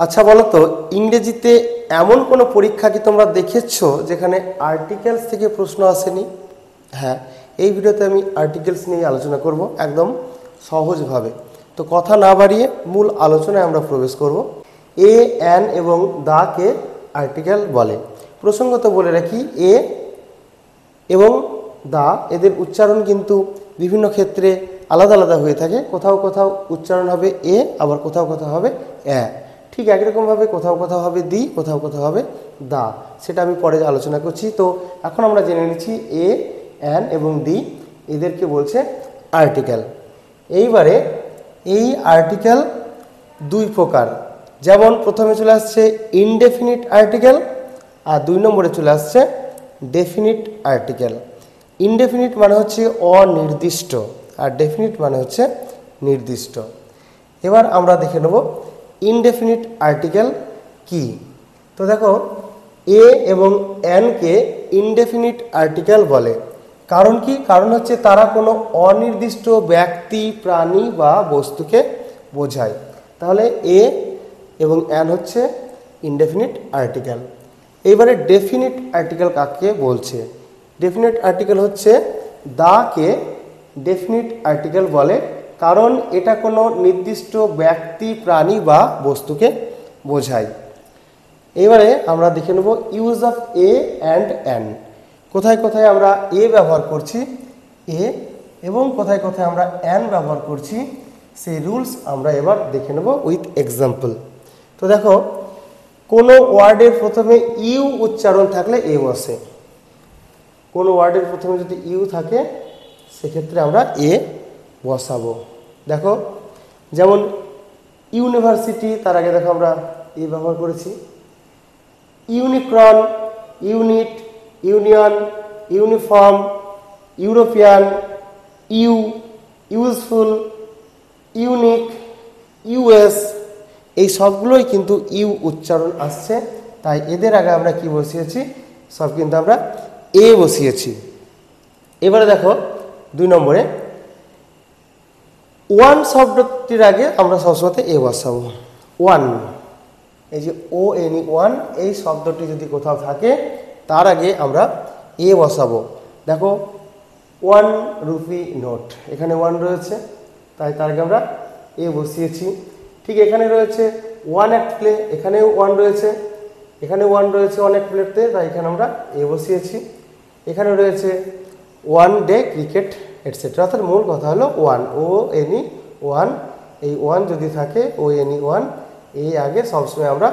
আচ্ছা বলো তো, ইংরেজিতে এমন কোনো পরীক্ষা কি তোমরা দেখেছো যেখানে আর্টিকেলস থেকে প্রশ্ন আসেনি? হ্যাঁ, এই ভিডিওতে আমি আর্টিকেলস নিয়ে আলোচনা করব একদম সহজভাবে। তো কথা না বাড়িয়ে মূল আলোচনায় আমরা প্রবেশ করব। এ, অ্যান এবং দাকে আর্টিকেল বলে। প্রসঙ্গত বলে রাখি, এ এবং দা এদের উচ্চারণ কিন্তু বিভিন্ন ক্ষেত্রে আলাদা আলাদা হয়ে থাকে। কোথাও কোথাও উচ্চারণ হবে এ, আবার কোথাও কোথাও হবে অ্যা। ঠিক একই রকমভাবে কোথাও কোথাও হবে দি, কোথাও কোথাও হবে দা। সেটা আমি পরে আলোচনা করছি। তো এখন আমরা জেনে নিচ্ছি এ, অ্যান এবং দি এদেরকে বলছে আর্টিকেল। এইবারে এই আর্টিকেল দুই প্রকার। যেমন প্রথমে চলে আসছে ইনডেফিনিট আর্টিকেল, আর 2 নম্বরে চলে আসছে ডেফিনিট আর্টিকেল। ইনডেফিনিট মানে হচ্ছে অনির্দিষ্ট, আর ডেফিনিট মানে হচ্ছে নির্দিষ্ট। এবার আমরা দেখে নেব ইনডেফিনিট আর্টিকেল কি। তো দেখো, এ এবং অ্যানকে ইনডেফিনিট আর্টিকেল বলে। কারণ কি? কারণ হচ্ছে তারা কোনো অনির্দিষ্ট ব্যক্তি, প্রাণী বা বস্তুকে বোঝায়। তাহলে এ এবং অ্যান হচ্ছে ইনডেফিনিট আর্টিকেল। এইবারে ডেফিনিট আর্টিকেল কাকে বলছে? ডেফিনিট আর্টিকেল হচ্ছে দাকে ডেফিনিট আর্টিকেল বলে, কারণ এটা কোনো নির্দিষ্ট ব্যক্তি, প্রাণী বা বস্তুকে বোঝায়। এবারে আমরা দেখে নেব use of a and an. কোথায় কোথায় আমরা এ ব্যবহার করছি এ, এবং কোথায় কোথায় আমরা অ্যান ব্যবহার করছি, সেই রুলস আমরা এবার দেখে নেব উইথ এক্সাম্পল। তো দেখো, কোনো ওয়ার্ডের প্রথমে ইউ উচ্চারণ থাকলে এ বসে। কোনো ওয়ার্ডের প্রথমে যদি ইউ থাকে সেক্ষেত্রে আমরা এ বসাবো। দেখো, যেমন ইউনিভার্সিটি, তার আগে দেখো আমরা এ ব্যবহার করেছি। Unicorn, unit, union, uniform, European, U, useful, unique, US, এই সবগুলোই কিন্তু ইউ উচ্চারণ আসছে। তাই এদের আগে আমরা কি বসিয়েছি? সব কিন্তু আমরা এ বসিয়েছি। এবারে দেখো 2 নম্বরে ওয়ান শব্দটির আগে আমরা সবসময় এ বসাবো। ওয়ান, এই যে ও এন ই, ওয়ান, এই শব্দটি যদি কোথাও থাকে তার আগে আমরা এ বসাবো। দেখো, 1 রুপি নোট, এখানে 1 রয়েছে, তাই তার আগে আমরা এ বসিয়েছি। ঠিক এখানে রয়েছে 1 অ্যাক্ট প্লে, এখানেও 1 রয়েছে, এখানে 1 রয়েছে অনেক প্লেতে, তাই এখানে আমরা এ বসিয়েছি। এখানে রয়েছে 1 ডে ক্রিকেট এটসেট্রা, অর্থাৎ মূল কথা হলো 1, ও এন ই, 1। এই 1 যদি থাকে, ও এন ই, 1, এই আগে সবসময় আমরা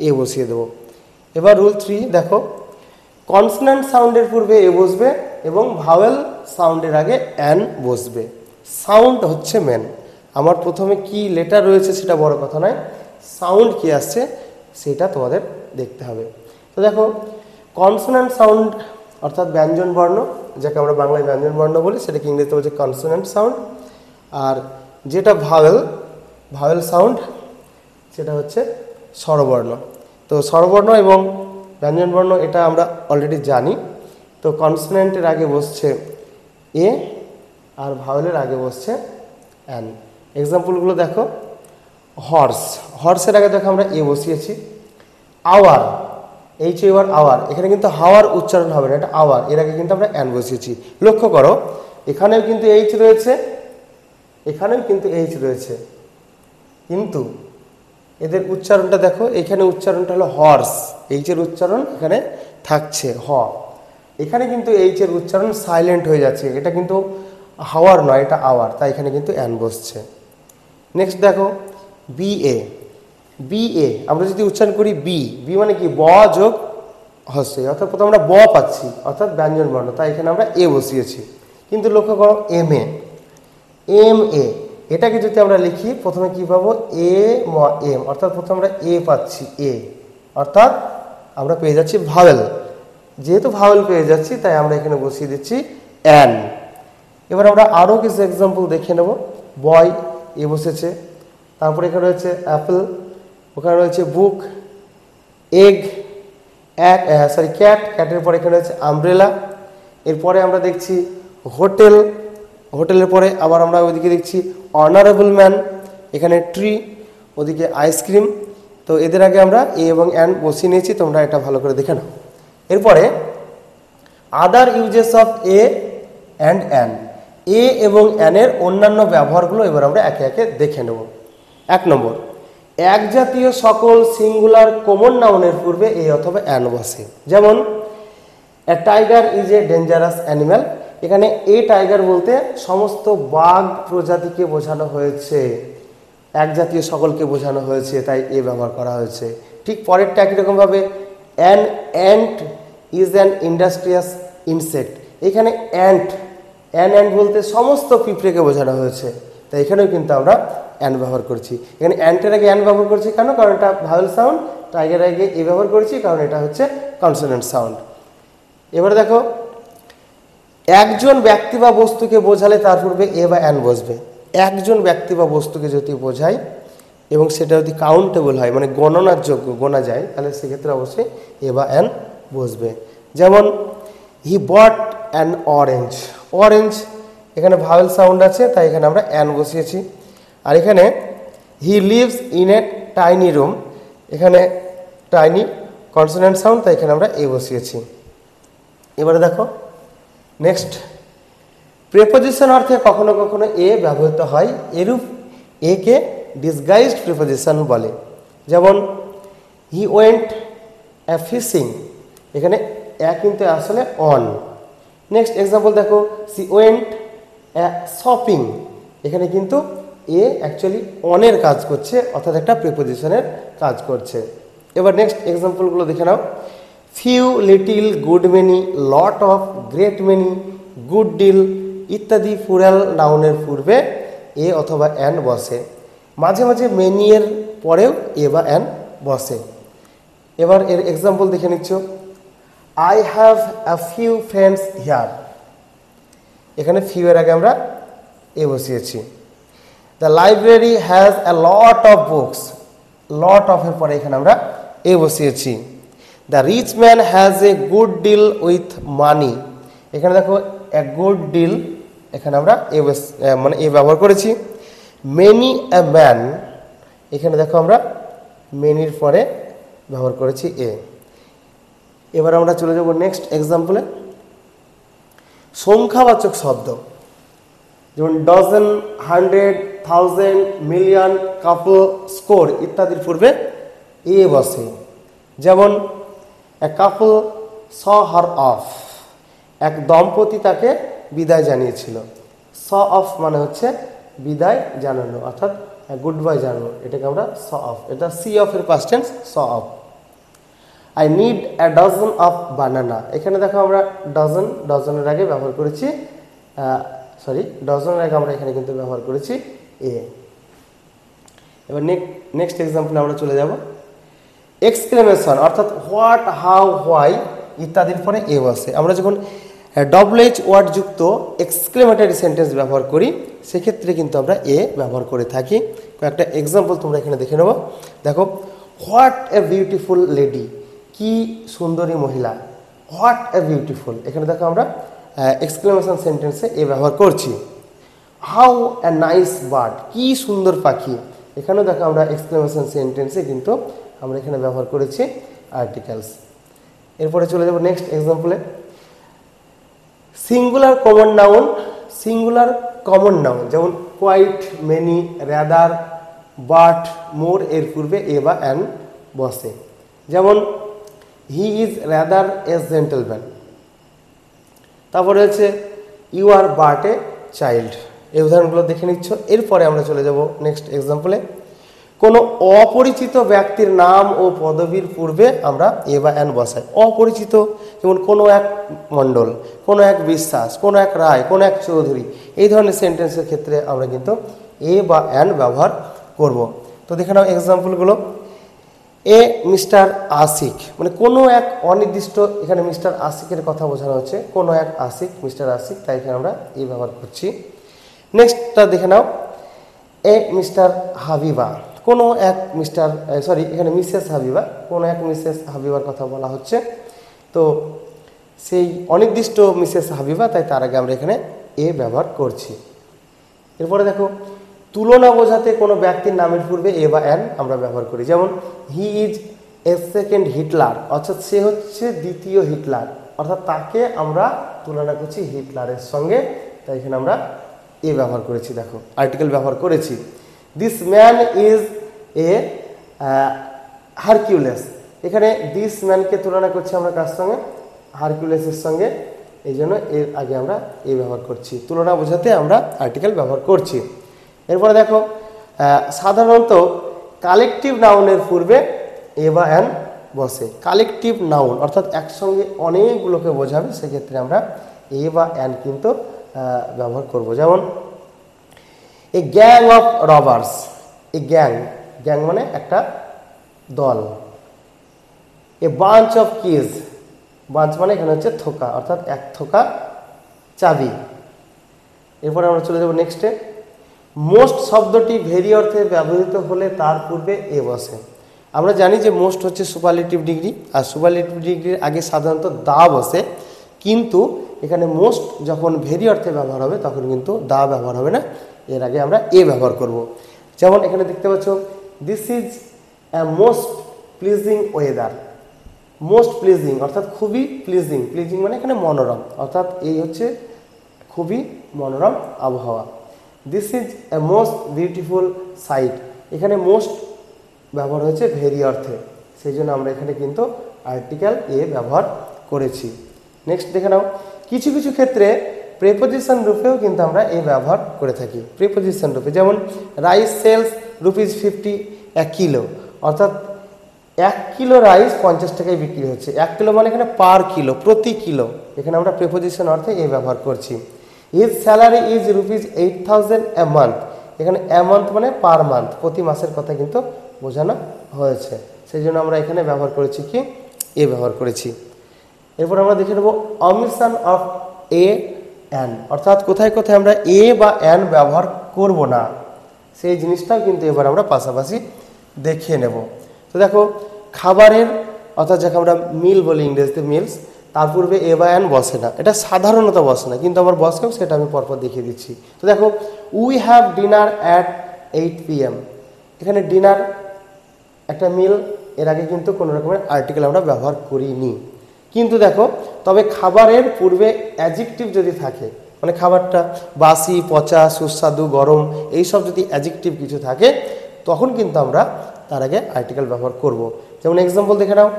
এ বসিয়ে দেব। এবার রুল 3 দেখো, কনসোন্যান্ট সাউন্ডের পূর্বে এ বসবে এবং ভাওয়েল সাউন্ডের আগে অ্যান বসবে। সাউন্ড হচ্ছে মেন। আমার প্রথমে কি লেটার রয়েছে সেটা বড় কথা নয়, সাউন্ড কি আসছে সেটা তোমাদের দেখতে হবে। তো দেখো, কনসোন্যান্ট সাউন্ড অর্থাৎ ব্যঞ্জন বর্ণ, যাকে আমরা বাংলায় ব্যঞ্জন বর্ণ বলি, সেটাকে ইংরেজিতে বলছে কনসোন্যান্ট সাউন্ড। আর যেটা ভাওয়েল সাউন্ড, সেটা হচ্ছে স্বরবর্ণ। তো স্বরবর্ণ এবং ব্যঞ্জন বর্ণ এটা আমরা অলরেডি জানি। তো কনসোন্যান্টের আগে বসছে এ, আর ভাওয়েলের আগে বসছে অ্যান। এক্সাম্পলগুলো দেখো, হর্স, হর্সের আগে দেখো আমরা এ বসিয়েছি। আওয়ার, এইচ এবার আওয়ার, এখানে কিন্তু হাওয়ার উচ্চারণ হবে না, এটা আওয়ার, এর আগে কিন্তু আমরা অ্যান বসিয়েছি। লক্ষ্য করো, এখানেও কিন্তু এইচ রয়েছে, এখানেও কিন্তু এইচ রয়েছে, কিন্তু এদের উচ্চারণটা দেখো, এখানে উচ্চারণটা হলো হর্স, এইচের উচ্চারণ এখানে থাকছে হ, এখানে কিন্তু এইচের উচ্চারণ সাইলেন্ট হয়ে যাচ্ছে, এটা কিন্তু হাওয়ার নয়, এটা আওয়ার, তাই এখানে কিন্তু অ্যান বসছে। নেক্সট দেখো, বি এ, বি এ আমরা যদি উচ্চারণ করি বি, বি মানে কি? ব যোগ হস্যই, অর্থাৎ প্রথমে আমরা ব পাচ্ছি, অর্থাৎ ব্যঞ্জন বর্ণ, তাই এখানে আমরা এ বসিয়েছি। কিন্তু লক্ষ্য করো এম এ, এম এ, এটাকে যদি আমরা লিখি প্রথমে কি পাবো? এ ম এম, অর্থাৎ প্রথমে আমরা এ পাচ্ছি, এ, অর্থাৎ আমরা পেয়ে যাচ্ছি ভাওয়েল। যেহেতু ভাওয়েল পেয়ে যাচ্ছি তাই আমরা এখানে বসিয়ে দিচ্ছি অ্যান। এবার আমরা আরও কিছু এক্সাম্পল দেখে নেব। বয়, এ বসেছে, তারপরে এখানে রয়েছে অ্যাপেল, ওখানে রয়েছে বুক, এগ, ক্যাট, ক্যাটের পরে এখানে রয়েছে আমব্রেলা। এরপরে আমরা দেখছি হোটেল, হোটেলের পরে আবার আমরা ওইদিকে দেখছি অনারেবল ম্যান, এখানে ট্রি, ওদিকে আইসক্রিম। তো এদের আগে আমরা এ এবং অ্যান বসিয়ে নিয়েছি, তোমরা এটা ভালো করে দেখে নাও। এরপরে other uses of a and an, a এবং অ্যানের অন্যান্য ব্যবহারগুলো এবার আমরা একে একে দেখে নেব। 1 নম্বর, এক জাতীয় সকল সিঙ্গুলার কমন নাউনের পূর্বে এ অথবা অ্যান বসে। যেমন a tiger is a dangerous animal, এখানে এ টাইগার বলতে সমস্ত বাঘ প্রজাতিকে বোঝানো হয়েছে, এক জাতীয় সকলকে বোঝানো হয়েছে, তাই এ ব্যবহার করা হয়েছে। ঠিক পরেরটা একই রকমভাবে an ant is an industrious insect, এখানে অ্যান্ট বলতে সমস্ত পিঁপড়েকে বোঝানো হয়েছে, তাই এখানেও কিন্তু আমরা অ্যান ব্যবহার করছি। এখানে অ্যান্টের আগে অ্যান ব্যবহার করছি কেন? কারণ এটা ভাওয়েল সাউন্ড। টাইগারের আগে এ ব্যবহার করেছি কারণ এটা হচ্ছে কনসোনেন্ট সাউন্ড। এবারে দেখো, একজন ব্যক্তি বা বস্তুকে বোঝালে তার পূর্বে এ বা অ্যান বসবে। একজন ব্যক্তি বা বস্তুকে যদি বোঝায় এবং সেটা যদি কাউন্টেবল হয়, মানে গণনার যোগ্য, গোনা যায়, তাহলে সেক্ষেত্রে অবশ্যই এ বা অ্যান বসবে। যেমন হি বট অ্যান অরেঞ্জ, অরেঞ্জ এখানে ভাওয়েল সাউন্ড আছে, তাই এখানে আমরা অ্যান বসিয়েছি। আর এখানে he lives in a tiny room, এখানে টাইনি কনসোনেন্ট সাউন্ড, তাই এখানে আমরা এ বসিয়েছি। এবারে দেখো নেক্সট, প্রিপোজিশন অর্থে কখনো কখনো এ ব্যবহৃত হয়, এরূপ একে ডিসগাইজড প্রিপোজিশন বলে। যেমন হি ওয়েন্ট অ্যা ফিশিং, এখানে এ কিন্তু আসলে অন। নেক্সট এক্সাম্পল দেখো, সি ওয়েন্ট অ্যা শপিং, এখানে কিন্তু এ অ্যাকচুয়ালি অনের কাজ করছে, অর্থাৎ একটা প্রিপোজিশনের কাজ করছে। এবার নেক্সট এক্সাম্পলগুলো দেখে নাও। Few, little, good many, lot of, great many, good deal ইত্যাদি প্লুরাল নাউনের পূর্বে এ অথবা অ্যান বসে। মাঝে মাঝে মেনি এর পরেও এ বা অ্যান বসে। এবার এর এক্সাম্পল দেখে নিচ্ছ। I have a few friends here, এখানে ফিউ এর আগে আমরা এ বসিয়েছি। The library has a lot of books, lot of এর পরে এখানে আমরা এ বসিয়েছি। The rich man has a good deal with money, এখানে দেখো এ গুড ডিল, এখানে আমরা এ মানে এ ব্যবহার করেছি। মেনি এ ম্যান, এখানে দেখো আমরা মেনির পরে ব্যবহার করেছি এ। এবার আমরা চলে যাব নেক্সট এক্সাম্পলে। সংখ্যাবাচক শব্দ যেমন ডজন, 100, 1000, মিলিয়ন, কাপল, স্কোর ইত্যাদির পূর্বে এ বসে। যেমন এ কাপল স হার অফ, এক দম্পতি তাকে বিদায় জানিয়েছিল। স অফ মানে হচ্ছে বিদায় জানানো, অর্থাৎ গুড বাই জানানো, এটাকে আমরা স অফ, এটা সি অফ এর past tense, saw off. I need a dozen of banana, এখানে দেখো আমরা ডজন, ডজনের আগে ব্যবহার করেছি ডজনের আগে আমরা এখানে কিন্তু ব্যবহার করেছি এ। এবার নেক্সট এক্সাম্পলে আমরা চলে যাব। এক্সক্লেমেশন অর্থাৎ হোয়াট, হাউ, হোয়াই ইত্যাদির পরে এ বসে। আমরা যখন ডবল-এইচ ওয়ার্ড যুক্ত এক্সক্লেমেটরি সেন্টেন্স ব্যবহার করি, সেক্ষেত্রে কিন্তু আমরা এ ব্যবহার করে থাকি। কয়েকটা এক্সাম্পল তোমরা এখানে দেখে নেব। দেখো, হোয়াট এ বিউটিফুল লেডি, কি সুন্দরী মহিলা। হোয়াট এ বিউটিফুল, এখানে দেখো আমরা এক্সক্লেমেশন সেন্টেন্সে এ ব্যবহার করছি। হাউ এ নাইস বার্ড, কি সুন্দর পাখি, এখানেও দেখো আমরা এক্সক্লেমেশন সেন্টেন্সে কিন্তু আমরা এখানে ব্যবহার করেছি আর্টিকেলস। এরপরে চলে যাব নেক্সট এক্সাম্পলে। Singular common noun, singular common noun যেমন quite, many, rather, but, more এর পূর্বে এ বা অ্যান বসে। যেমন he is rather a gentleman. তারপরে হচ্ছে you are but a child. এই উদাহরণগুলো দেখে নিচ্ছ। এরপরে আমরা চলে যাব নেক্সট এক্সাম্পলে। কোনো অপরিচিত ব্যক্তির নাম ও পদবীর পূর্বে আমরা এ বা অ্যান বসাই। অপরিচিত যেমন কোনো এক মণ্ডল, কোনো এক বিশ্বাস, কোনো এক রায়, কোনো এক চৌধুরী, এই ধরনের সেন্টেন্সের ক্ষেত্রে আমরা কিন্তু এ বা অ্যান ব্যবহার করব। তো দেখে নাও এক্সাম্পলগুলো। এ মিস্টার আশিক, মানে কোনো এক অনির্দিষ্ট, এখানে মিস্টার আশিকের কথা বোঝানো হচ্ছে, কোনো এক আশিক, মিস্টার আশিক, তাই এখানে আমরা এ ব্যবহার করছি। নেক্সটটা দেখে নাও। এ মিস্টার হাবিবা, কোনো এক মিস্টার এখানে মিসেস হাবিবা, কোনো এক মিসেস হাবিবার কথা বলা হচ্ছে, তো সেই অনির্দিষ্ট মিসেস হাবিবা, তাই তার আগে আমরা এখানে এ ব্যবহার করছি। এরপরে দেখো, তুলনা বোঝাতে কোনো ব্যক্তির নামের পূর্বে এ বা অ্যান আমরা ব্যবহার করি। যেমন he is a second Hitler, অর্থাৎ সে হচ্ছে দ্বিতীয় হিটলার, অর্থাৎ তাকে আমরা তুলনা করছি হিটলারের সঙ্গে, তাই এখানে আমরা এ ব্যবহার করেছি। দেখো আর্টিকেল ব্যবহার করেছি। দিস ম্যান ইজ এ হারকিউলেস, এখানে দিস ম্যানকে তুলনা করছি আমরা কার সঙ্গে? হারকিউলেসের সঙ্গে, এই জন্য এর আগে আমরা এ ব্যবহার করছি, তুলনা বোঝাতে আমরা আর্টিকেল ব্যবহার করছি। এরপরে দেখো সাধারণত কালেকটিভ নাউনের পূর্বে এ বা অ্যান বসে। কালেকটিভ নাউন অর্থাৎ একসঙ্গে অনেকগুলোকে বোঝাবে, সেক্ষেত্রে আমরা এ বা অ্যান কিন্তু ব্যবহার করব। যেমন এ gang of robbers, A gang, gang মানে একটা দল। A bunch of keys, bunch মানে এখানে হচ্ছে থোকা, অর্থাৎ এক থোকা চাবি। এরপরে আমরা চলে যাব নেক্সটে। মোস্ট শব্দটি ভেরি অর্থে ব্যবহৃত হলে তার পূর্বে এ বসে। আমরা জানি যে মোস্ট হচ্ছে সুপারলেটিভ ডিগ্রি, আর সুপারলেটিভ ডিগ্রির আগে সাধারণত দা বসে, কিন্তু এখানে মোস্ট যখন ভেরি অর্থে ব্যবহার হবে তখন কিন্তু দা ব্যবহার হবে না, এর আগে আমরা এ ব্যবহার করব। যেমন এখানে দেখতে পাচ্ছ this is a most pleasing weather, most pleasing অর্থাৎ খুবই প্লিজিং, প্লিজিং মানে এখানে মনোরম, অর্থাৎ এই হচ্ছে খুবই মনোরম আবহাওয়া। This is a most beautiful sight, এখানে মোস্ট ব্যবহার হয়েছে ভেরি অর্থে, সেই জন্য আমরা এখানে কিন্তু আর্টিকেল এ ব্যবহার করেছি। নেক্সট দেখে নাও, কিছু কিছু ক্ষেত্রে প্রেপোজিশন রূপেও কিন্তু আমরা এ ব্যবহার করে থাকি। প্রেপোজিশন রূপে যেমন রাইস সেলস ₹50 1 কিলো, অর্থাৎ 1 কিলো রাইস 50 টাকায় বিক্রি হচ্ছে। 1 কিলো মানে এখানে পার কিলো, প্রতি কিলো, এখানে আমরা প্রেপোজিশন অর্থে এ ব্যবহার করছি। His salary is ₹8,000 a month, এখানে এ মান্থ মানে পার মান্থ, প্রতি মাসের কথা কিন্তু বোঝানো হয়েছে, সেই জন্য আমরা এখানে ব্যবহার করেছি কি এ ব্যবহার করেছি। এরপর আমরা দেখে নেব অমিশন অফ এ অ্যান, অর্থাৎ কোথায় কোথায় আমরা এ বা অ্যান ব্যবহার করব না, সেই জিনিসটাও কিন্তু এবার আমরা পাশাপাশি দেখিয়ে নেব। তো দেখো খাবারের, অর্থাৎ যাকে আমরা মিল বলি ইংরেজিতে মিলস, তার পূর্বে এ বা অ্যান বসে না, এটা সাধারণত বসে না, কিন্তু আমার বসেও, সেটা আমি পরপর দেখিয়ে দিচ্ছি। তো দেখো we have dinner at 8 PM, এখানে ডিনার একটা মিল, এর আগে কিন্তু কোনো রকমের আর্টিকেল আমরা ব্যবহার করিনি। কিন্তু দেখো তবে খাবারের পূর্বে অ্যাডজেক্টিভ যদি থাকে, মানে খাবারটা বাসি, পচা, সুস্বাদু, গরম, এইসব যদি অ্যাডজেক্টিভ কিছু থাকে তখন কিন্তু আমরা তার আগে আর্টিকেল ব্যবহার করব। যেমন এক্সাম্পল দেখে নাও,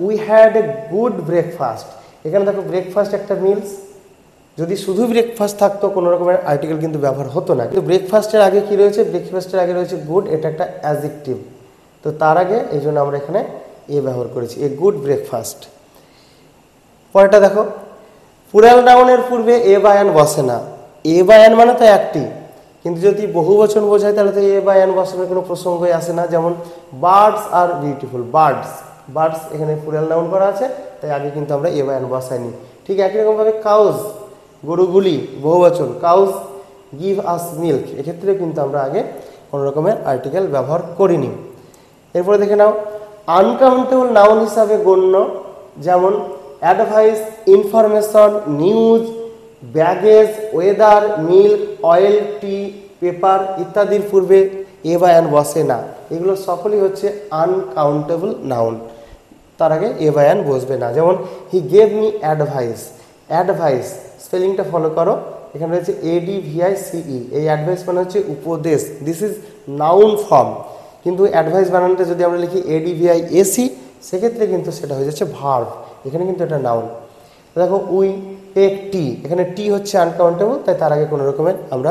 we had a good breakfast, এখানে দেখো ব্রেকফাস্ট একটা মিলস, যদি শুধু ব্রেকফাস্ট থাকতো কোনো রকমের আর্টিকেল কিন্তু ব্যবহার হতো না, কিন্তু ব্রেকফাস্টের আগে কি রয়েছে? ব্রেকফাস্টের আগে রয়েছে গুড, এটা একটা অ্যাডজেক্টিভ, তো তার আগে এই জন্য আমরা এখানে এ ব্যবহার করেছি, এ গুড ব্রেকফাস্ট। পরেরটা দেখো, প্লুরাল নাউনের পূর্বে এ বা অ্যান বসে না। এ বা অ্যান মানে তো একটি, কিন্তু যদি বহু বচন বোঝায় তাহলে তো এ বা অ্যান বসানোর কোনো প্রসঙ্গই আসে না। যেমন বার্ডস আর বিউটিফুল, বার্ডস, বার্ডস এখানে প্লুরাল নাউন করা আছে, তাই আগে কিন্তু আমরা এ বা অ্যান বসাইনি। ঠিক একই রকমভাবে কাউজ, গরুগুলি, বহু বচন, কাউজ গিভ আস মিল্ক, এক্ষেত্রে কিন্তু আমরা আগে কোনো রকমের আর্টিকেল ব্যবহার করিনি। এরপরে দেখে নাও আনকাউন্টেবল নাউন হিসাবে গণ্য, যেমন advice, information, news, baggage, weather, milk, oil, tea, paper ইত্যাদির পূর্বে এ বা অ্যান বসে না, এগুলো সকলেই হচ্ছে আনকাউন্টেবল নাউন, তার আগে এ বা অ্যান বসবে না। যেমন he gave me advice, advice স্পেলিংটা ফলো করো, এখানে রয়েছে ADVICE, এই অ্যাডভাইস মানে হচ্ছে উপদেশ, দিস ইজ নাউন ফর্ম, কিন্তু অ্যাডভাইস বানানোটা যদি আমরা লিখি ADVIAC সেক্ষেত্রে কিন্তু সেটা হয়ে যাচ্ছে ভার্ব, এখানে কিন্তু এটা নাউন। দেখো উই টেক টি, এখানে টি হচ্ছে আনকাউন্টেবল, তাই তার আগে কোনো রকমের আমরা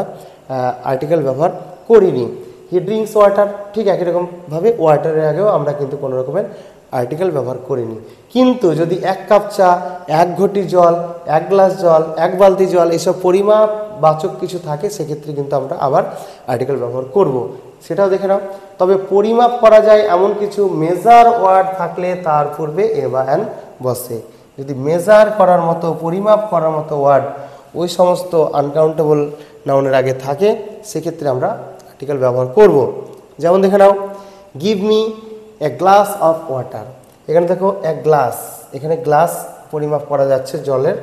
আর্টিকেল ব্যবহার করিনি। হি ড্রিঙ্কস ওয়াটার, ঠিক একই রকমভাবে ওয়াটারের আগেও আমরা কিন্তু কোনো রকমের আর্টিকেল ব্যবহার করিনি। কিন্তু যদি 1 কাপ চা, 1 ঘটি জল, 1 গ্লাস জল, 1 বালতি জল, এসব পরিমাপবাচক কিছু থাকে, সেক্ষেত্রে কিন্তু আমরা আবার আর্টিকেল ব্যবহার করব, সেটাও দেখে নাও। তবে পরিমাপ করা যায় এমন কিছু মেজার ওয়ার্ড থাকলে তার পূর্বে এ বা অ্যান বসে। যদি মেজার করার মতো, পরিমাপ করার মতো ওয়ার্ড ওই সমস্ত আনকাউন্টেবল নাউনের আগে থাকে, সেক্ষেত্রে আমরা আর্টিকেল ব্যবহার করব। যেমন দেখে নাও give me a glass of water, এখানে দেখো 1 গ্লাস, এখানে গ্লাস পরিমাপ করা যাচ্ছে জলের,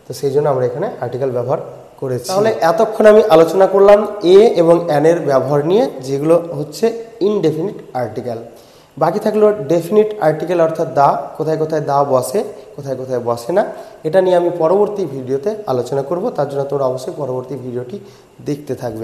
তো সেই জন্য আমরা এখানে আর্টিকেল ব্যবহার করেছি। তাহলে এতক্ষণ আমি আলোচনা করলাম এ এবং অ্যান এর ব্যবহার নিয়ে, যেগুলো হচ্ছে ইনডেফিনিট আর্টিকেল। বাকি থাকলো ডেফিনিট আর্টিকেল অর্থাৎ দা, কোথায় কোথায় দা বসে, কোথায় কোথায় বসে না। এটা নিয়ে আমি পরবর্তী ভিডিওতে আলোচনা করব, তার জন্য তোমরা অবশ্যই পরবর্তী ভিডিওটি দেখতে থাকবে।